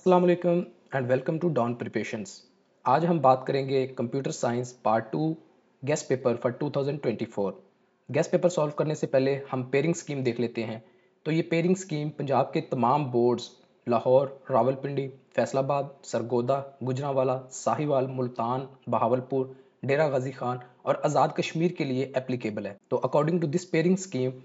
अस्सलाम वालेकुम and welcome to Dawn Preparations. आज हम बात करेंगे computer science part 2 guess paper for 2024। Guess paper solve करने से पहले हम पेयरिंग स्कीम देख लेते हैं। तो ये पेयरिंग स्कीम पंजाब के तमाम बोर्ड्स लाहौर, रावलपिंडी, फैसलाबाद, सरगोदा, गुजरांवाला, साहिवाल, मुल्तान, बहावलपुर, डेरा गाजी खान और आज़ाद कश्मीर के लिए एप्लीकेबल है। तो according to this pairing scheme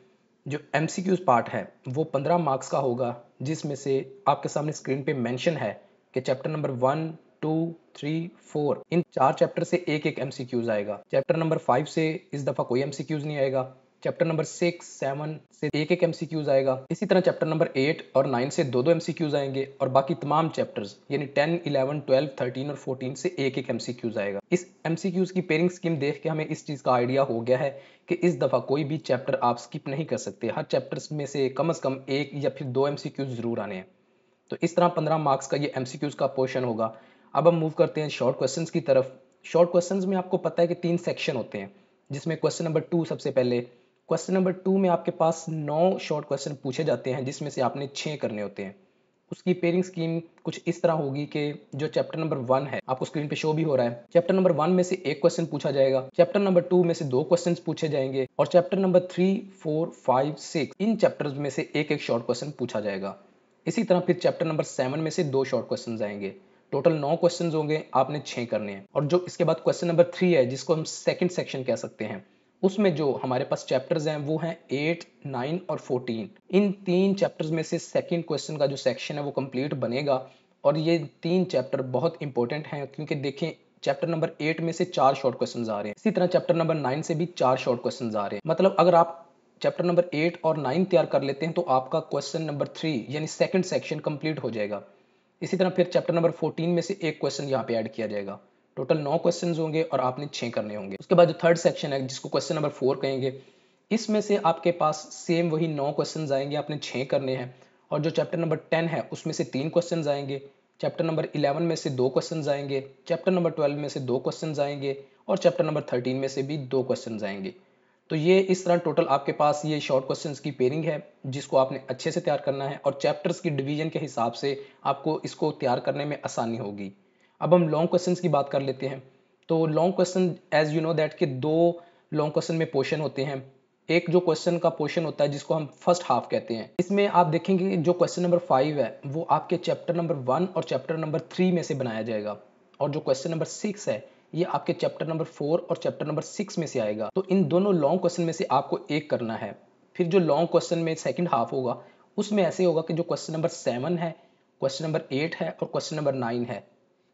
जो MCQs पार्ट है वो 15 मार्क्स का होगा, जिसमें से आपके सामने स्क्रीन पे मेंशन है कि चैप्टर नंबर 1, 2, 3, 4 इन 4 चैप्टर से एक एक MCQs आएगा। चैप्टर नंबर 5 से इस दफ़ा कोई MCQs नहीं आएगा। चैप्टर नंबर 6, 7 से एक एक MCQs आएगा। इसी तरह चैप्टर नंबर 8 और 9 से दो MCQs आएंगे और बाकी तमाम चैप्टर्स यानी 10, 11, 12, 13 और 14 से एक एक MCQs आएगा। इस MCQs की पेयरिंग स्कीम देख के हमें इस चीज़ का आइडिया हो गया है कि इस दफ़ा कोई भी चैप्टर आप स्किप नहीं कर सकते। हर चैप्टर्स में से कम कम एक या फिर दो MCQs ज़रूर आने हैं। तो इस तरह 15 मार्क्स का ये MCQs का पोर्शन होगा। अब हम मूव करते हैं शॉर्ट क्वेश्चंस की तरफ। शॉर्ट क्वेश्चंस में आपको पता है कि 3 सेक्शन होते हैं, जिसमें क्वेश्चन नंबर 2 सबसे पहले। क्वेश्चन नंबर 2 में आपके पास 9 शॉर्ट क्वेश्चन पूछे जाते हैं, जिसमें से आपने 6 करने होते हैं। उसकी पेयरिंग स्कीम कुछ इस तरह होगी कि जो चैप्टर नंबर 1 है, आपको स्क्रीन पे शो भी हो रहा है, चैप्टर नंबर 1 में से एक क्वेश्चन पूछा जाएगा, चैप्टर नंबर 2 में से दो क्वेश्चंस पूछे जाएंगे और चैप्टर नंबर 3, 4, 5, 6 इन चैप्टर्स में से एक एक शॉर्ट क्वेश्चन पूछा जाएगा। इसी तरह फिर चैप्टर नंबर 7 में से दो शॉर्ट क्वेश्चंस आएंगे। टोटल 9 क्वेश्चंस होंगे, आपने 6 करने हैं। और जो इसके बाद क्वेश्चन नंबर 3 है, जिसको हम सेकंड सेक्शन कह सकते हैं, उसमें जो हमारे पास चैप्टर्स हैं वो हैं 8, 9 और 14। इन 3 चैप्टर्स में से सेकंड क्वेश्चन का जो सेक्शन है वो कंप्लीट बनेगा और ये 3 चैप्टर बहुत इंपॉर्टेंट हैं, क्योंकि देखें चैप्टर नंबर 8 में से 4 शॉर्ट क्वेश्चंस आ रहे हैं। इसी तरह चैप्टर नंबर 9 से भी 4 शॉर्ट क्वेश्चंस आ रहे हैं। मतलब अगर आप चैप्टर नंबर 8 और 9 तैयार कर लेते हैं तो आपका क्वेश्चन नंबर 3 यानी सेकंड सेक्शन कंप्लीट हो जाएगा। इसी तरह फिर चैप्टर नंबर 14 में से एक क्वेश्चन यहाँ पे ऐड किया जाएगा। टोटल 9 क्वेश्चंस होंगे और आपने 6 करने होंगे। उसके बाद जो थर्ड सेक्शन है, जिसको क्वेश्चन नंबर 4 कहेंगे, इसमें से आपके पास सेम वही 9 क्वेश्चंस आएंगे, आपने 6 करने हैं। और जो चैप्टर नंबर 10 है उसमें से 3 क्वेश्चंस आएंगे, चैप्टर नंबर 11 में से 2 क्वेश्चंस आएंगे, चैप्टर नंबर 12 में से 2 क्वेश्चंस आएंगे और चैप्टर नंबर 13 में से भी 2 क्वेश्चंस आएंगे। तो ये इस तरह टोटल आपके पास ये शॉर्ट क्वेश्चंस की पेयरिंग है, जिसको आपने अच्छे से तैयार करना है और चैप्टर्स की डिवीजन के हिसाब से आपको इसको तैयार करने में आसानी होगी। अब हम लॉन्ग क्वेश्चंस की बात कर लेते हैं। तो long question as you know that कि दो लॉन्ग क्वेश्चन में पोर्शन होते हैं। एक जो क्वेश्चन का पोर्शन होता है जिसको हम फर्स्ट हाफ कहते हैं, इसमें आप देखेंगे कि जो क्वेश्चन नंबर 5 है वो आपके चैप्टर नंबर 1 और चैप्टर नंबर 3 में से बनाया जाएगा और जो क्वेश्चन नंबर 6 है ये आपके चैप्टर नंबर 4 और चैप्टर नंबर 6 में से आएगा। तो इन दोनों लॉन्ग क्वेश्चन में से आपको एक करना है। फिर जो लॉन्ग क्वेश्चन में सेकंड हाफ होगा उसमें ऐसे होगा कि जो क्वेश्चन नंबर 7 है, क्वेश्चन नंबर 8 है और क्वेश्चन नंबर 9 है,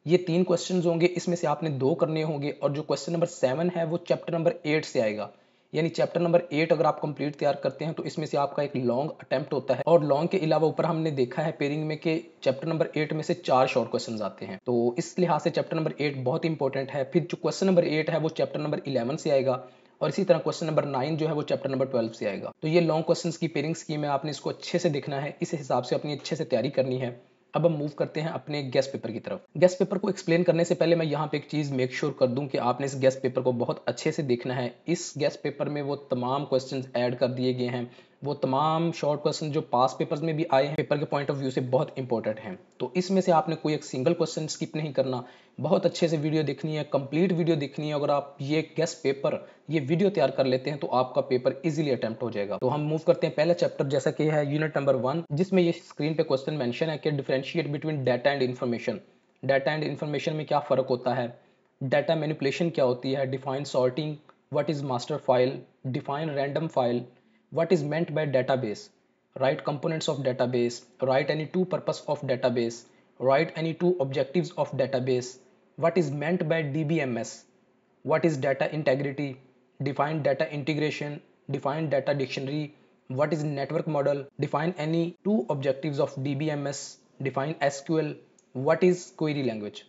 ये 3 क्वेश्चंस होंगे, इसमें से आपने 2 करने होंगे और जो क्वेश्चन नंबर 7 है वो चैप्टर नंबर 8 से आएगा। यानी चैप्टर नंबर 8 अगर आप कंप्लीट तैयार करते हैं तो इसमें से आपका एक लॉन्ग अटेम्प्ट होता है। और लॉन्ग के अलावा ऊपर हमने देखा है पेयरिंग में कि चैप्टर नंबर 8 में से 4 शॉर्ट क्वेश्चंस आते हैं। तो इस लिहाज से चैप्टर नंबर 8 बहुत इंपॉर्टेंट है। फिर जो क्वेश्चन नंबर 8 है वो चैप्टर नंबर 11 से आएगा और इसी तरह क्वेश्चन नंबर 9 जो है वो चैप्टर नंबर 12 से आएगा। तो ये लॉन्ग क्वेश्चंस की पेयरिंग स्कीम है, आपने इसको अच्छे से देखना है, इस हिसाब से अपनी अच्छे से तैयारी करनी है। अब हम मूव करते हैं अपने गेस्ट पेपर की तरफ। गेस्ट पेपर को एक्सप्लेन करने से पहले मैं यहाँ पे एक चीज़ मेक श्योर कर दूं कि आपने इस गेस्ट पेपर को बहुत अच्छे से देखना है। इस गेस्ट पेपर में वो तमाम क्वेश्चंस ऐड कर दिए गए हैं, वो तमाम शॉर्ट क्वेश्चन जो पास पेपर्स में भी आए हैं, पेपर के पॉइंट ऑफ व्यू से बहुत इंपॉर्टेंट हैं। तो इसमें से आपने कोई एक सिंगल क्वेश्चन स्किप नहीं करना, बहुत अच्छे से वीडियो देखनी है, कंप्लीट वीडियो देखनी है। अगर आप ये गेस्ट पेपर ये वीडियो तैयार कर लेते हैं तो आपका पेपर इजीली अटेम्प्ट हो जाएगा। तो हम मूव करते हैं पहला चैप्टर, जैसा कि है यूनिट नंबर 1, जिसमें ये स्क्रीन पे क्वेश्चन मेंशन है कि differentiate between data and information. Data and information में क्या फ़र्क होता है, डाटा मैनिपुलेशन क्या होती है, define sorting, what is master file, define random file, what is meant bye database, write components of database, write any two purpose of database, write any two objectives of database, what is meant by DBMS, what is data integrity, define data integration, define data dictionary, what is network model, define any two objectives of DBMS, define SQL, what is query language।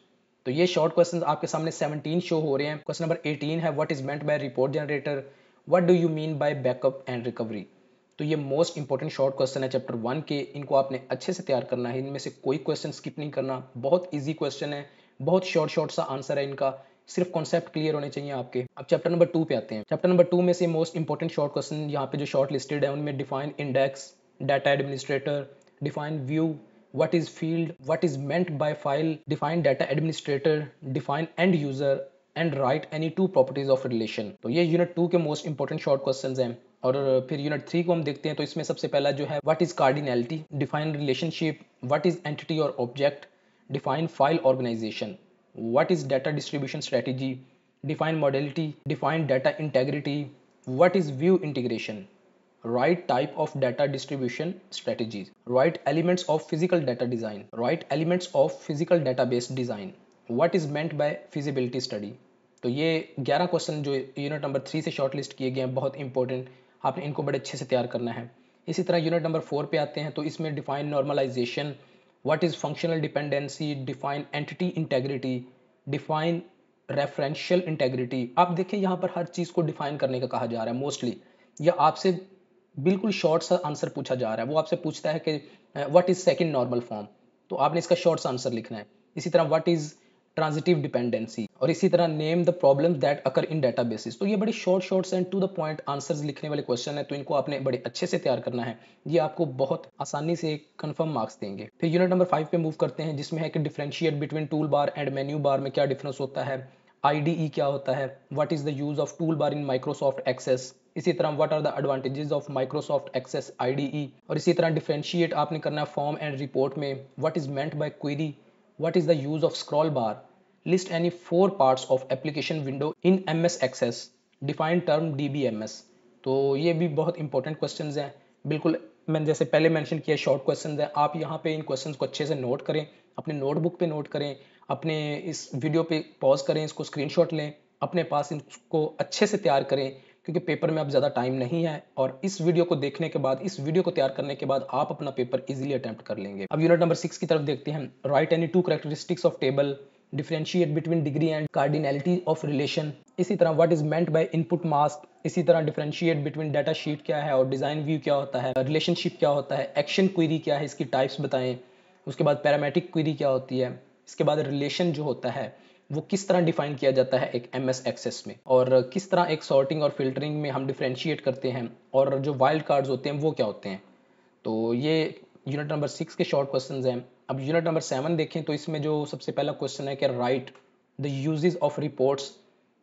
तो ये short questions आपके सामने 17 show हो रहे हैं। Question number 18 है what is meant bye report generator, what do you mean by backup and recovery. तो ये मोस्ट इंपॉर्टेंट शॉर्ट क्वेश्चन है चैप्टर 1 के, इनको आपने अच्छे से तैयार करना है, इनमें से कोई क्वेश्चन स्किप नहीं करना। बहुत इजी क्वेश्चन है, बहुत शॉर्ट सा आंसर है इनका, सिर्फ कॉन्सेप्ट क्लियर होने चाहिए आपके। अब चैप्टर नंबर 2 पे आते हैं। चैप्टर नंबर 2 में से मोस्ट इंपॉर्टेंट शॉर्ट क्वेश्चन यहाँ पे जो शॉर्ट लिस्टेड है उनमें define index, data administrator, define view, what is field, what is meant by file, define data administrator, define end user and right any two properties of relation. तो ये unit 2 के most important short questions हैं। और फिर unit 3 को हम देखते हैं। तो इसमें सबसे पहला जो है what is cardinality, define relationship, what is entity और object, define file organisation, what is data distribution strategy, define modality, define data integrity, what is view integration, right type of data distribution strategies, right elements of physical data design, right elements of physical database design, what is meant by feasibility study। तो ये 11 question जो unit number 3 से short list किए गए हैं, बहुत important, आपने इनको बड़े अच्छे से तैयार करना है। इसी तरह यूनिट नंबर 4 पे आते हैं। तो इसमें define normalisation, what is functional dependency, define entity integrity, define referential integrity. आप देखें यहाँ पर हर चीज़ को डिफाइन करने का कहा जा रहा है मोस्टली, या आपसे बिल्कुल शॉर्ट सा आंसर पूछा जा रहा है। वो आपसे पूछता है कि what is second normal form, तो आपने इसका शॉर्ट सा आंसर लिखना है। इसी तरह व्हाट इज ट्रांजिटिव डिपेंडेंसी, और इसी तरह name the problems that occur in databases. तो ये बड़ी short and to the point answers लिखने वाले क्वेश्चन है, तो इनको आपने बड़े अच्छे से तैयार करना है। ये आपको बहुत आसानी से कंफर्म मार्क्स देंगे। फिर यूनिट नंबर 5 पे मूव करते हैं, जिसमें है कि differentiate between tool bar and menu bar में क्या डिफरेंस होता है, IDE क्या होता है, what is the use of tool bar in Microsoft Access, इसी तरह what are the advantages of Microsoft Access IDE, और इसी तरह डिफरेंशिएट आपने करना है फॉर्म एंड रिपोर्ट में, what is meant by query, what is the use of scroll bar, list any 4 parts of application window in MS Access, define term DBMS। तो ये भी बहुत इंपॉर्टेंट क्वेश्चंस हैं। बिल्कुल मैंने जैसे पहले मेंशन किया, शॉर्ट क्वेश्चंस हैं। आप यहाँ पे इन क्वेश्चंस को अच्छे से नोट करें, अपने नोटबुक पे नोट करें, अपने इस वीडियो पे पॉज करें, इसको स्क्रीनशॉट लें, अपने पास इनको अच्छे से तैयार करें, क्योंकि पेपर में अब ज़्यादा टाइम नहीं है। और इस वीडियो को देखने के बाद, इस वीडियो को तैयार करने के बाद आप अपना पेपर इजीली अटेम्प्ट कर लेंगे। अब यूनिट नंबर 6 की तरफ देखते हैं। Right any 2 characteristics of table, differentiate between degree and cardinality of relation, इसी तरह what is meant by input mask, इसी तरह डिफरेंशिएट बिटवीन डाटा शीट क्या है और डिजाइन व्यू क्या होता है, रिलेशनशिप क्या होता है, एक्शन क्वेरी क्या है, इसकी टाइप्स बताएं। उसके बाद पैरामेट्रिक क्वेरी क्या होती है, इसके बाद रिलेशन जो होता है वो किस तरह डिफाइन किया जाता है एक MS एक्सेस में, और किस तरह एक सॉर्टिंग और फिल्टरिंग में हम डिफरेंशिएट करते हैं, और जो वाइल्ड कार्ड्स होते हैं वो क्या होते हैं। तो ये यूनिट नंबर 6 के शॉर्ट क्वेश्चंस हैं। अब यूनिट नंबर 7 देखें, तो इसमें जो सबसे पहला क्वेश्चन है कि right the uses of reports,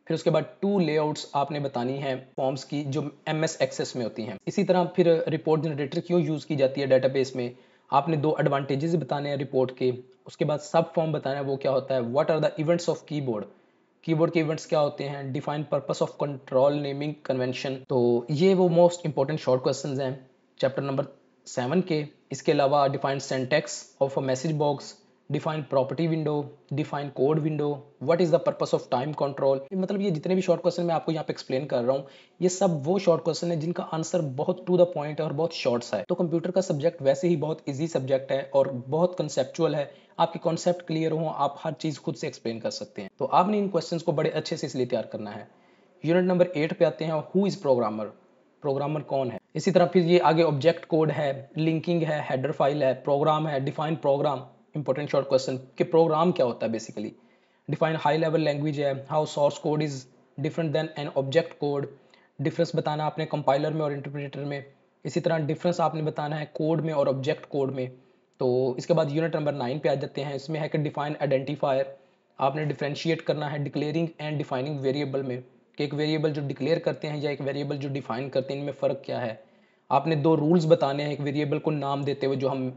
फिर उसके बाद 2 लेआउट्स आपने बतानी है फॉर्म्स की जो MS एक्सेस में होती हैं। इसी तरह फिर रिपोर्ट जनरेटर क्यों यूज़ की जाती है डेटाबेस में, आपने 2 एडवांटेजेस बताने हैं रिपोर्ट के। उसके बाद सब फॉर्म बताना है वो क्या होता है, what are the events of keyboard, keyboard के इवेंट्स क्या होते हैं, define purpose of control naming convention. तो ये वो मोस्ट इंपॉर्टेंट शॉर्ट क्वेश्चंस हैं चैप्टर नंबर 7 के। इसके अलावा define syntax of a message box, define property window, define code window, what is the purpose of time control. मतलब ये जितने भी शॉर्ट क्वेश्चन मैं आपको यहाँ पे एक्सप्लेन कर रहा हूँ, ये सब वो शॉर्ट क्वेश्चन है जिनका आंसर बहुत टू द पॉइंट है और बहुत शॉर्ट सा है। तो कंप्यूटर का सब्जेक्ट वैसे ही बहुत ईजी सब्जेक्ट है और बहुत कंसेप्चुअल है। आपके कॉन्सेप्ट क्लियर हो, आप हर चीज़ खुद से एक्सप्लेन कर सकते हैं। तो आपने इन क्वेश्चंस को बड़े अच्छे से इसलिए तैयार करना है। यूनिट नंबर 8 पे आते हैं, हु इज़ प्रोग्रामर, प्रोग्रामर कौन है। इसी तरह फिर ये आगे ऑब्जेक्ट कोड है, लिंकिंग है, हेडर फाइल है, प्रोग्राम है, define program, important short question कि प्रोग्राम क्या होता है basically, define high level language है, how source code is different than an object code, difference बताना आपने कंपाइलर में और इंटरप्रेटर में। इसी तरह डिफरेंस आपने बताना है कोड में और ऑब्जेक्ट कोड में। तो इसके बाद यूनिट नंबर 9 पे आ जाते हैं। इसमें है कि डिफाइन आइडेंटिफायर, आपने डिफरेंशिएट करना है डिक्लेयरिंग एंड डिफाइनिंग वेरिएबल में, कि एक वेरिएबल जो डिक्लेयर करते हैं या एक वेरिएबल जो डिफाइन करते हैं, इनमें फ़र्क क्या है। आपने 2 रूल्स बताने हैं एक वेरिएबल को नाम देते हुए जो हम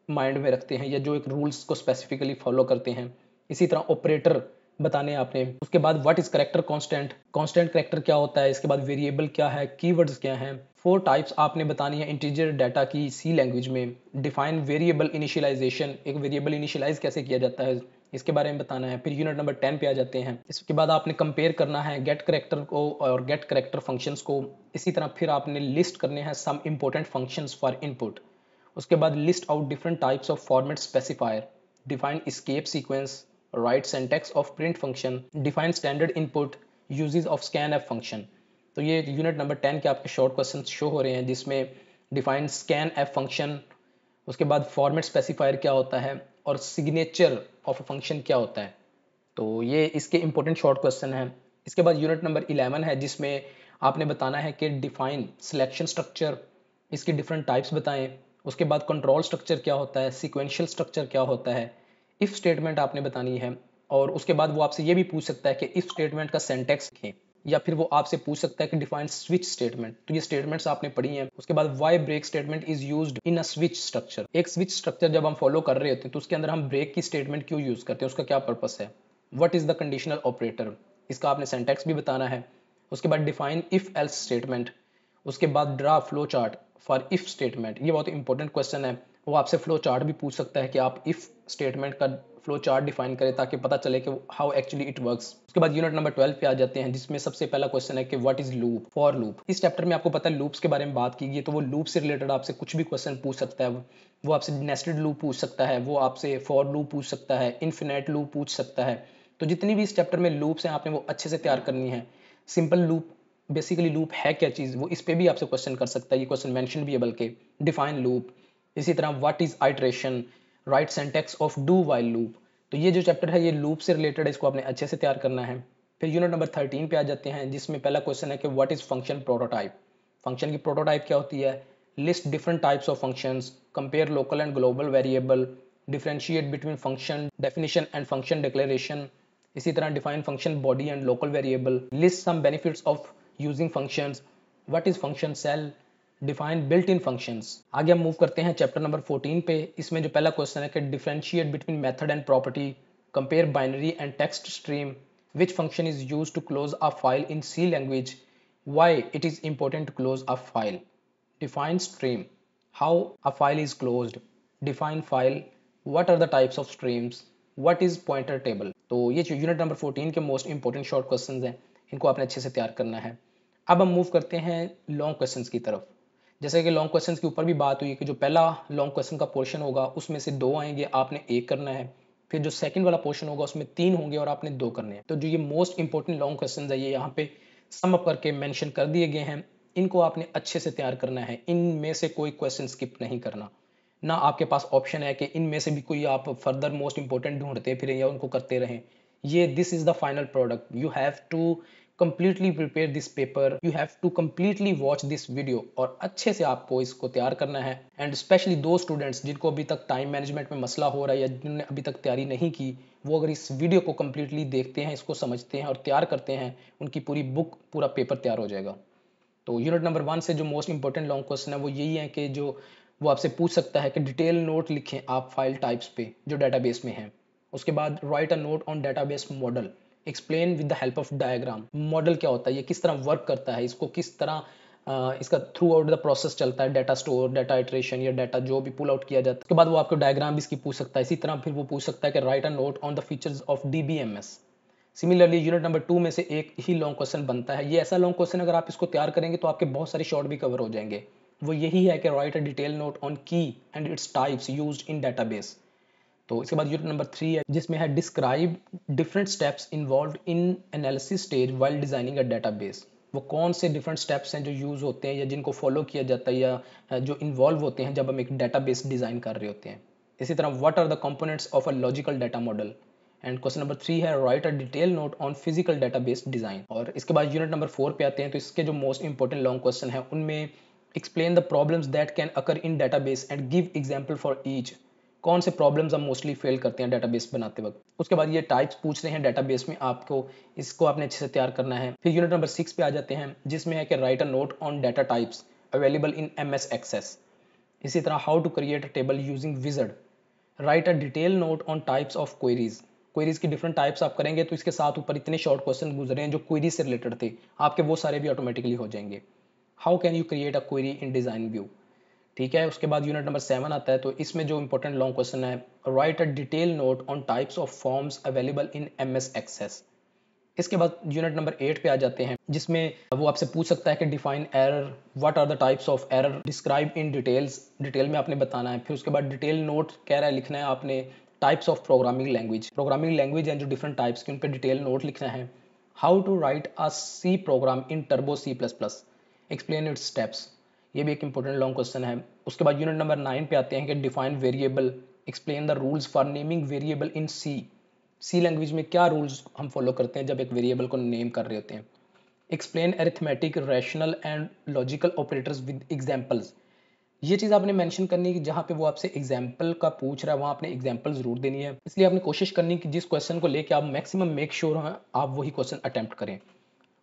माइंड में रखते हैं या जो एक रूल्स को स्पेसिफिकली फॉलो करते हैं। इसी तरह ऑपरेटर बताने हैं आपने। उसके बाद what is character constant, constant character क्या होता है, इसके बाद वेरिएबल क्या है, कीवर्ड्स क्या हैं। 4 टाइप्स आपने बतानी है इंटीजर डाटा की सी लैंग्वेज में। डिफाइन वेरिएबल इनिशियलाइजेशन, एक वेरिएबल इनिशियलाइज कैसे किया जाता है, इसके बारे में बताना है। फिर यूनिट नंबर 10 पे आ जाते हैं। इसके बाद आपने कंपेयर करना है गेट करेक्टर को और गेट करेक्टर फंक्शंस को। इसी तरह फिर आपने लिस्ट करने हैं some important functions for input. उसके बाद list out different types of format specifier, define escape sequence, write syntax of print function, define standard input, uses of scan f function. तो ये यूनिट नंबर 10 के आपके short question show हो रहे हैं, जिसमें डिफाइन स्कैन एफ फंक्शन, उसके बाद फॉर्मेट स्पेसिफायर क्या होता है और सिग्नेचर ऑफ अ फंक्शन क्या होता है। तो ये इसके इंपॉर्टेंट शॉर्ट क्वेश्चन हैं। इसके बाद यूनिट नंबर 11 है, जिसमें आपने बताना है कि डिफाइन सिलेक्शन स्ट्रक्चर, इसकी डिफरेंट टाइप्स बताएं। उसके बाद कंट्रोल स्ट्रक्चर क्या होता है, सीक्वेंशियल स्ट्रक्चर क्या होता है, इफ स्टेटमेंट आपने बतानी है। और उसके बाद वो आपसे ये भी पूछ सकता है कि इफ स्टेटमेंट का सिंटैक्स लिखें, या फिर वो आपसे पूछ सकता है कि डिफाइन स्विच स्टेटमेंट। तो ये स्टेटमेंट्स आपने पढ़ी हैं। उसके बाद why break statement is used in a switch structure. एक स्विच स्ट्रक्चर जब हम फॉलो कर रहे होते हैं तो उसके अंदर हम ब्रेक की स्टेटमेंट क्यों यूज करते हैं, उसका क्या पर्पस है। What is the conditional operator, इसका आपने सिंटैक्स भी बताना है। उसके बाद डिफाइन इफ एल्स स्टेटमेंट। उसके बाद draw flow chart for if statement. ये बहुत इंपॉर्टेंट क्वेश्चन है। वो आपसे फ्लो चार्ट भी पूछ सकता है कि आप इफ स्टेटमेंट का फ्लो चार्ट डिफाइन करें ताकि पता चले कि हाउ एक्चुअली इट वर्क्स। उसके बाद यूनिट नंबर 12 पे आ जाते हैं, जिसमें सबसे पहला क्वेश्चन है कि what is loop, for loop. इस चैप्टर में आपको पता है लूप्स के बारे में बात की गई, तो वो लूप से रिलेटेड आपसे कुछ भी क्वेश्चन पूछ सकता है। वो आपसे नेस्टेड लूप पूछ सकता है, वो आपसे फॉर लूप पूछ सकता है, इनफिनिट लूप पूछ सकता है। तो जितनी भी इस चैप्टर में लूप्स हैं आपने वो अच्छे से तैयार करनी है। सिंपल लूप, बेसिकली लूप है क्या चीज़, वो इस पे भी आपसे क्वेश्चन कर सकता है। ये क्वेश्चन मेंशन भी है बल्कि। डिफाइन लूप, इसी तरह what is iteration, right syntax of do while loop. तो ये जो चैप्टर है ये लूप से रिलेटेड है, इसको आपने अच्छे से तैयार करना है। फिर यूनिट नंबर 13 पे आ जाते हैं, जिसमें पहला क्वेश्चन है कि what is function prototype. Function की प्रोटोटाइप क्या होती है, list different types of functions, compare local and global variable, differentiate between function definition and function declaration. इसी तरह define function body and local variable, list some benefits of using functions, what is function call, define built in functions. आगे हम move करते हैं chapter number 14 पे। इसमें जो पहला क्वेश्चन है कि differentiate between method and property, compare binary and text stream, which function is used to close a file in C language, why it is important to close a file, define stream, how a file is closed, define file, what are the types of streams, what is pointer table। तो ये जो unit number 14 के most important short questions हैं, इनको आपने अच्छे से तैयार करना है। अब हम मूव करते हैं लॉन्ग क्वेश्चंस की तरफ। जैसे कि लॉन्ग क्वेश्चंस के ऊपर भी बात हुई कि जो पहला लॉन्ग क्वेश्चन का पोर्शन होगा उसमें से 2 आएंगे, आपने 1 करना है। फिर जो सेकंड वाला पोर्शन होगा उसमें 3 होंगे और आपने 2 करने हैं। तो जो ये मोस्ट इंपॉर्टेंट लॉन्ग क्वेश्चन है ये यहाँ पे सम अप करके मेंशन कर दिए गए हैं। इनको आपने अच्छे से तैयार करना है, इनमें से कोई क्वेश्चन स्किप नहीं करना। ना आपके पास ऑप्शन है कि इनमें से भी कोई आप फर्दर मोस्ट इंपॉर्टेंट ढूंढते फिरें या उनको करते रहें। ये this is the final product, you have to completely prepare this paper, you have to completely watch this video और अच्छे से आपको इसको तैयार करना है। एंड स्पेशली दो स्टूडेंट्स जिनको अभी तक टाइम मैनेजमेंट में मसला हो रहा है या जिन्होंने अभी तक तैयारी नहीं की, वो अगर इस वीडियो को completely देखते हैं, इसको समझते हैं और तैयार करते हैं, उनकी पूरी बुक, पूरा पेपर तैयार हो जाएगा। तो यूनिट नंबर 1 से जो मोस्ट इंपॉर्टेंट लॉन्ग क्वेश्चन है वो यही है कि जो वो आपसे पूछ सकता है कि डिटेल नोट लिखें आप फाइल टाइप्स पे जो डेटाबेस में है। उसके बाद right a note on database model, explain with the help of diagram. Model क्या होता है, ये किस तरह वर्क करता है, इसको किस तरह इसका थ्रू आउट द प्रोसेस चलता है, डाटा स्टोर, डाटा इटरेशन या डाटा जो भी पुल आउट किया जाता है। उसके बाद वो आपको डायग्राम भी इसकी पूछ सकता है। इसी तरह फिर वो पूछ सकता है कि write a note on the features of DBMS. Similarly unit number 2 में से एक ही लॉन्ग क्वेश्चन बनता है। ये ऐसा लॉन्ग क्वेश्चन अगर आप इसको तैयार करेंगे तो आपके बहुत सारे शॉर्ट भी कवर हो जाएंगे। वो यही है कि write a detail note on key and its types used in database. तो इसके बाद यूनिट नंबर 3 है, जिसमें है describe different steps involved in analysis stage while designing a database. वो कौन से डिफरेंट स्टेप्स हैं जो यूज होते हैं या जिनको फॉलो किया जाता है या जो इन्वॉल्व होते हैं जब हम एक डेटाबेस डिजाइन कर रहे होते हैं। इसी तरह what are the components of a logical data model. And question number 3 है right a detail note on physical database design. और इसके बाद यूनिट नंबर 4 पे आते हैं। तो इसके जो मोस्ट इंपॉर्टेंट लॉन्ग क्वेश्चन है उनमें explain the problems that can occur in database and give example for each. कौन से प्रॉब्लम्स हम मोस्टली फेल करते हैं डेटाबेस बनाते वक्त। उसके बाद ये टाइप्स पूछ रहे हैं डेटाबेस में आपको, इसको आपने अच्छे से तैयार करना है। फिर यूनिट नंबर 6 पे आ जाते हैं, जिसमें है कि write a note on data types available in MS Access. इसी तरह how to create a table using wizard. Write a detail note on types of queries. Queries की डिफरेंट टाइप्स आप करेंगे तो इसके साथ ऊपर इतने शॉर्ट क्वेश्चन गुजरे हैं जो क्वेरी से रिलेटेड थे, आपके वो सारे भी ऑटोमेटिकली हो जाएंगे। How can you create a query in design view. ठीक है। उसके बाद यूनिट नंबर 7 आता है। तो इसमें जो इंपॉर्टेंट लॉन्ग क्वेश्चन है, right a detail note on types of forms available in MS Access. इसके बाद यूनिट नंबर 8 पे आ जाते हैं, जिसमें वो आपसे पूछ सकता है कि define error, what are the types of error, describe in details, detail में आपने बताना है। फिर उसके बाद डिटेल नोट कह रहा है लिखना है आपने types of programming language. Programming language हैं जो डिफरेंट टाइप्स की, उन पर डिटेल नोट लिखना है। How to write a C program in Turbo C plus plus, explain its steps. ये भी एक इंपॉर्टेंट लॉन्ग क्वेश्चन है। उसके बाद यूनिट नंबर 9 पे आते हैं कि define variable, explain the rules for naming variable in C language में क्या रूल्स हम फॉलो करते हैं जब एक वेरिएबल को नेम कर रहे होते हैं। Explain arithmetic, rational and logical operators with examples. ये चीज़ आपने मेंशन करनी है कि जहाँ पे वो आपसे एग्जाम्पल का पूछ रहा है वहाँ आपने एग्जाम्पल ज़रूर देनी है। इसलिए आपने कोशिश करनी कि जिस क्वेश्चन को लेके आप मैक्सिमम मेक श्योर हैं आप वही क्वेश्चन अटेम्प्ट करें।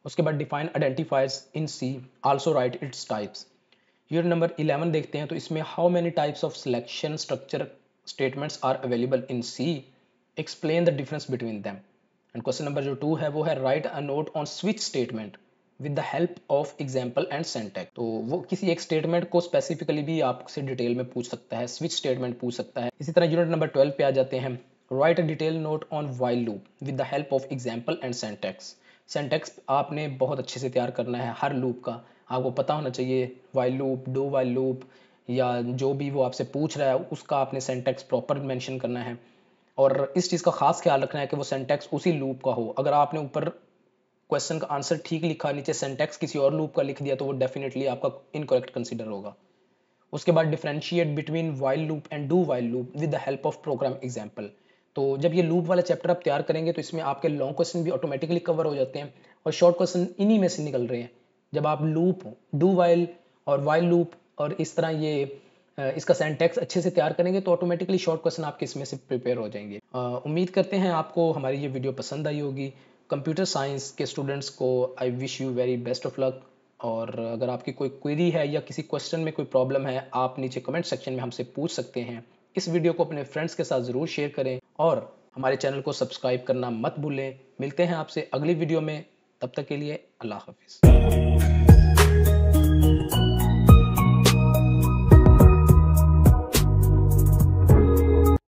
उसके बाद define identifiers in C, also write its types. Unit number 11 देखते हैं, तो इसमें how many types of selection structure statements are available in C, explain the difference between them. And question number जो 2 है वो है right a note on switch statement with the help of example and syntax. तो वो किसी एक statement को specifically भी आपसे डिटेल में पूछ सकता है, स्विच स्टेटमेंट पूछ सकता है। इसी तरह यूनिट नंबर 12 पे आ जाते हैं, right a detail note on while loop with the help of example and syntax. Syntax आपने बहुत अच्छे से तैयार करना है, हर लूप का आपको पता होना चाहिए, while loop, do while loop या जो भी वो आपसे पूछ रहा है उसका आपने सिंटैक्स प्रॉपर मेंशन करना है। और इस चीज़ का खास ख्याल रखना है कि वो सिंटैक्स उसी लूप का हो। अगर आपने ऊपर क्वेश्चन का आंसर ठीक लिखा, नीचे सिंटैक्स किसी और लूप का लिख दिया, तो वो डेफिनेटली आपका इनकरेक्ट कंसीडर होगा। उसके बाद differentiate between while loop and do while loop with the help of program example. तो जब ये लूप वाला चैप्टर आप तैयार करेंगे तो इसमें आपके लॉन्ग क्वेश्चन भी ऑटोमेटिकली कवर हो जाते हैं और शॉर्ट क्वेश्चन इन्हीं में से निकल रहे हैं। जब आप लूप, डू व्हाइल और व्हाइल लूप और इस तरह ये इसका सिंटैक्स अच्छे से तैयार करेंगे तो ऑटोमेटिकली शॉर्ट क्वेश्चन आपके इसमें से प्रिपेयर हो जाएंगे। उम्मीद करते हैं आपको हमारी ये वीडियो पसंद आई होगी। कंप्यूटर साइंस के स्टूडेंट्स को I wish you very best of luck. और अगर आपकी कोई क्वेरी है या किसी क्वेश्चन में कोई प्रॉब्लम है, आप नीचे कमेंट सेक्शन में हमसे पूछ सकते हैं। इस वीडियो को अपने फ्रेंड्स के साथ ज़रूर शेयर करें और हमारे चैनल को सब्सक्राइब करना मत भूलें। मिलते हैं आपसे अगली वीडियो में, तब तक के लिए अल्लाह हाफिज़।